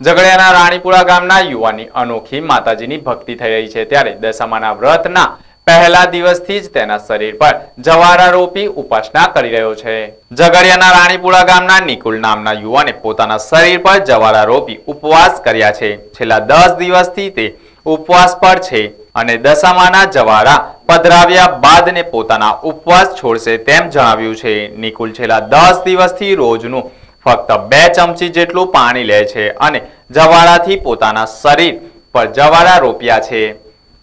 ઝઘડિયાના રાણીપુરા ગામના યુવાનની અનોખી માતાજીની ભક્તિ થઈ રહી છે ત્યારે દશામાના વ્રતના પહેલા દિવસથી જ તેના શરીર પર જવારા રોપી ઉપાસના કરી રહ્યો છે। ઝઘડિયાના રાણીપુરા ગામના નિકુલ નામના યુવાને પોતાના શરીર પર જવારા રોપી ઉપવાસ કર્યા છે। છેલ્લા 10 દિવસથી તે ઉપવાસ પર છે અને દશામાના જવારા પધરાવ્યા બાદ ને પોતાના ઉપવાસ છોડશે તેમ જણાવ્યું છે। નિકુલ છેલ્લા 10 દિવસથી રોજનું ફક્ત 2 ચમચી જેટલું પાણી લે છે અને જવારાથી પોતાના શરીર પર જવારા રોપ્યા છે।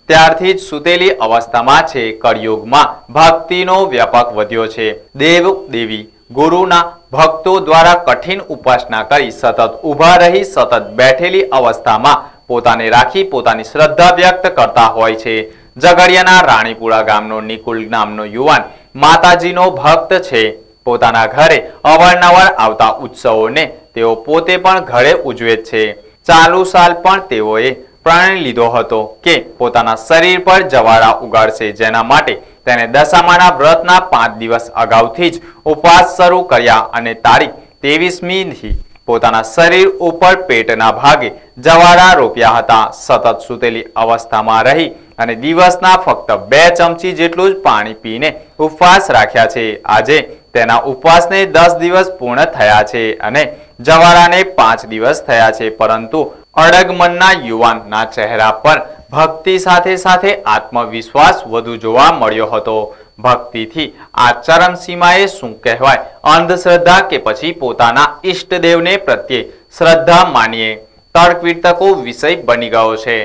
ત્યારથી જ સુતેલી અવસ્થામાં છે। કળિયુગમાં ભક્તિનો વ્યાપક વધ્યો છે। દેવ દેવી ગુરુના ભક્તો દ્વારા કઠિન ઉપાસના કરી સતત ઊભા રહી સતત બેઠેલી અવસ્થામાં પોતાને રાખી પોતાની શ્રદ્ધા વ્યક્ત કરતા હોય છે। ઝઘડિયાના રાણીપુરા ગામનો નિકુલ નામનો યુવાન માતાજીનો ભક્ત છે। પોતાના ઘરે અવારનવાર આવતા ઉત્સવોને તેઓ પોતે પણ ઘરે ઉજવે છે। ચાલુ સાલ પણ તેઓએ પ્રણ લીધો હતો કે પોતાના શરીર પર જવારા ઉગાડશે, જેના માટે તેને દશામાના વ્રતના 5 દિવસ અગાઉથી જ ઉપવાસ શરૂ કર્યા અને તારીખ 23મીથી પોતાના શરીર ઉપર પેટના ભાગે જવારા રોપ્યા હતા। સતત સૂતેલી અવસ્થામાં રહી અને દિવસના ફક્ત 2 ચમચી જેટલું જ પાણી પીને ઉપવાસ રાખ્યા છે। આજે તેના ઉપવાસને 10 દિવસ પૂર્ણ થયા છે અને જવારાને 5 દિવસ થયા છે, પરંતુ અડગમનના યુવાનના ચહેરા પર ભક્તિ સાથે સાથે આત્મવિશ્વાસ વધુ જોવા મળ્યો હતો। ભક્તિથી આ ચરમસીમાએ શું કહેવાય, અંધશ્રદ્ધા કે પછી પોતાના ઈષ્ટદેવને પ્રત્યે શ્રદ્ધા માનીએ, તર્ક વિતર્કો વિષય બની ગયો છે।